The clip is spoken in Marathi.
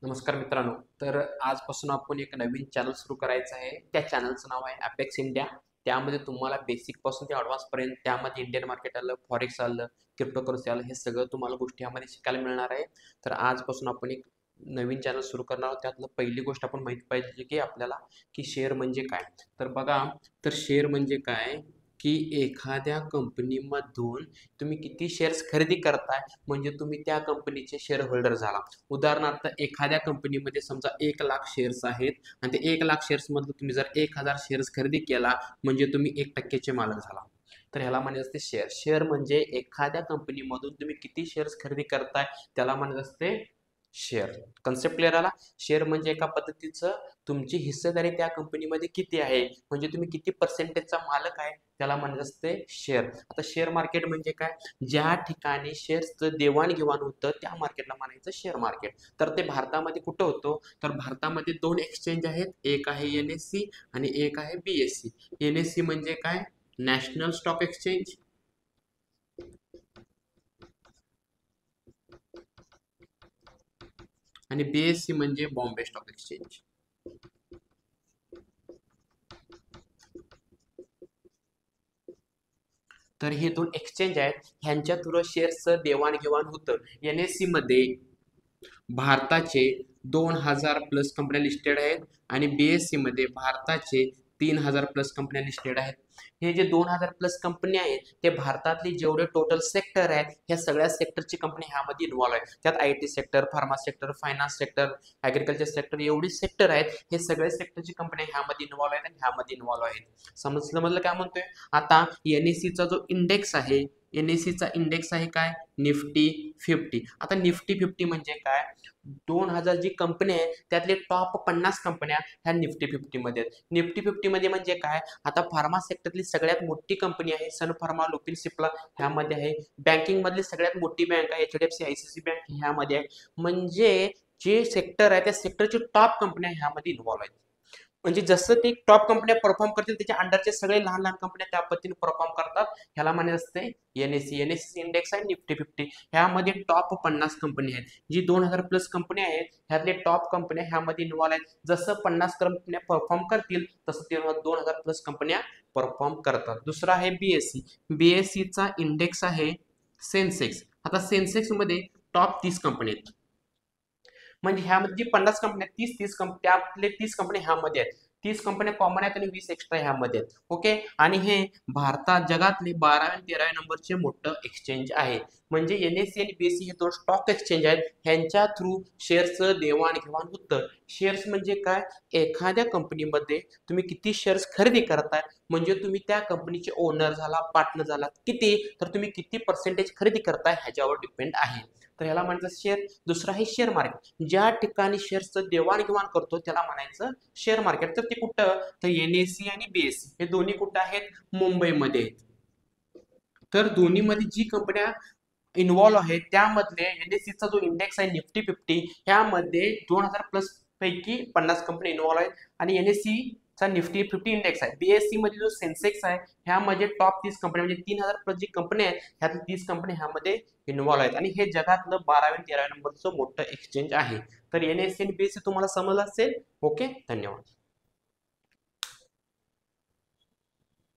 नमस्कार मित्रांनो. तर आजपासून आपण एक नवीन चॅनल सुरू करायचं आहे. त्या चॅनलचं नाव आहे अपेक्स इंडिया. त्यामध्ये तुम्हाला बेसिकपासून ते ॲडव्हान्सपर्यंत त्यामध्ये इंडियन मार्केट आलं, फॉरेक्स आलं, क्रिप्टोकरन्सी आलं, हे सगळं तुम्हाला गोष्टी यामध्ये शिकायला मिळणार आहे. तर आजपासून आपण एक नवीन चॅनल सुरू करणार आहोत. त्यातलं पहिली गोष्ट आपण माहिती पाहिजे की आपल्याला की शेअर म्हणजे काय. तर बघा, तर शेअर म्हणजे काय की एखाद्या कंपनीमधून तुम्ही किती शेअर्स खरेदी करताय म्हणजे तुम्ही त्या कंपनीचे शेअर होल्डर झाला. उदाहरणार्थ एखाद्या कंपनीमध्ये समजा 1,00,000 शेअर्स आहेत आणि ते 1,00,000 शेअर्समधून तुम्ही जर 1,000 शेअर्स खरेदी केला म्हणजे तुम्ही 1% मालक झाला. तर ह्याला म्हणायचं असते शेअर. शेअर म्हणजे एखाद्या कंपनीमधून तुम्ही किती शेअर्स खरेदी करताय त्याला म्हणायचं असते शेअर. कन्सेप्ट क्लिअर आला. शेअर म्हणजे एका पद्धतीचं तुमची हिस्सेदारी त्या कंपनीमध्ये किती आहे म्हणजे तुम्ही किती पर्सेंटेजचा मालक आहे त्याला म्हणायचं असते शेअर. आता शेअर मार्केट म्हणजे काय, ज्या ठिकाणी शेअर्सचं देवाणघेवाण होतं त्या मार्केटला म्हणायचं शेअर मार्केट. तर ते भारतामध्ये कुठं होतं, तर भारतामध्ये 2 एक्सचेंज आहेत. एक आहे NSE आणि एक आहे BSE. NSE म्हणजे काय, नॅशनल स्टॉक एक्सचेंज, आणि BSE म्हणजे बॉम्बे स्टॉक एक्सचेंज. तर हे 2 एक्सचेंज आहेत, ह्यांच्या थ्रू शेअर्सचं देवाणघेवाण होतं. NSE मध्ये भारताचे 2,000 प्लस कंपन्या लिस्टेड आहेत आणि BSE मध्ये भारताचे 3,000 प्लस कंपन्या लिस्टेड आहेत. हे जे 2,000 प्लस कंपनी आहेत ते भारतातले जेवढे टोटल सेक्टर आहेत ह्या सगळ्या सेक्टरची कंपनी ह्यामध्ये इन्व्हॉल्व आहे. त्यात IT sector, pharma sector, finance sector, agriculture sector एवढी सेक्टर आहेत. हे सगळे सेक्टरची कंपन्या ह्यामध्ये इन्व्हॉल्व आहेत आणि ह्यामध्ये इन्व्हॉल्व आहेत. समजलं काय म्हणतोय. आता NSEचा जो इंडेक्स आहे, NSEचा इंडेक्स आहे काय, निफ्टी 50. आता निफ्टी 50 म्हणजे काय, 2,000 जी कंपनी आहे त्यातले टॉप 50 कंपन्या ह्या निफ्टी 50 मध्ये आहेत. निफ्टी 50 मध्ये म्हणजे काय, आता फार्मा सेक्टरची सगळ्यात मोठी कंपनी आहे सन फार्मा, लुपिन सिप्ला ह्यामध्ये आहे. बँकिंग मधली सगळ्यात मोठी बँक आहे HDFC ICICI बँक ह्यामध्ये आहे. म्हणजे जे सेक्टर आहे त्या सेक्टरची टॉप कंपन्या ह्यामध्ये इन्व्हॉल्व आहेत. म्हणजे जसं ते टॉप कंपन्या परफॉर्म करतील त्याच्या अंडरचे सगळे लहान लहान कंपन्या त्या पद्धतीने परफॉर्म करतात. ह्याला म्हणायचं असते NSE इंडेक्स आहे निफ्टी 50. ह्यामध्ये टॉप 50 कंपनी आहेत. जी 2,000 प्लस कंपनी आहेत ह्यातले टॉप कंपन्या ह्यामध्ये इन्व्हॉल्व आहेत. जसं 50 कंपन्या परफॉर्म करतील तसं ते 2,000 प्लस कंपन्या परफॉर्म करतात. दुसरा आहे BSE. BSEचा इंडेक्स आहे सेन्सेक्स. आता सेन्सेक्स मध्ये टॉप 30 कंपनी आहेत. म्हणजे ह्यामध्ये जी 50 कंपन्या 30 कंपनी त्यातले 30 कंपनी ह्यामध्ये आहेत. 30 कंपन्या कॉमन आहेत आणि 20 एक्स्ट्रा ह्यामध्ये आहेत. ओके. आणि हे भारतात जगातले 12व्या आणि 13व्या नंबरचे मोठं एक्सचेंज आहे. म्हणजे NSE आणि BSE हे 2 स्टॉक एक्सचेंज आहेत. ह्यांच्या थ्रू शेअर्सचं देवाणघेवाण होतं. शेअर्स म्हणजे काय, एखाद्या कंपनीमध्ये तुम्ही किती शेअर्स खरेदी करताय म्हणजे तुम्ही त्या कंपनीचे ओनर झाला, पार्टनर झाला, किती तर तुम्ही किती पर्सेंटेज खरेदी करताय ह्याच्यावर डिपेंड आहे. तर ह्याला म्हणायचं शेअर. दुसरं आहे शेअर मार्केट. ज्या ठिकाणी शेअर्सचं देवाणघेवाण करतो त्याला म्हणायचं शेअर मार्केट. तर ते कुठं, तर NSE आणि BSE हे दोन्ही कुठं आहेत, मुंबईमध्ये आहेत. तर दोन्हीमध्ये जी कंपन्या इन्व्हॉल्व आहेत त्यामधले NSEचा जो इंडेक्स आहे निफ्टी 50 ह्यामध्ये 2,000 प्लस पैकी 50 कंपनी इन्व्हॉल्व आहेत आणि NSEचा निफ्टी 50 इंडेक्स आहे. BSE मध्ये जो सेन्सेक्स आहे ह्यामध्ये टॉप 30 कंपनी म्हणजे 3,000 प्लस जी कंपनी आहेत ह्यातली 30 कंपनी ह्यामध्ये इन्व्हॉल्व आहेत आणि हे जगातलं 12व्या आणि 13व्या नंबरचं मोठं एक्सचेंज आहे. तर NSE आणि BSE तुम्हाला समजलं असेल. ओके, धन्यवाद.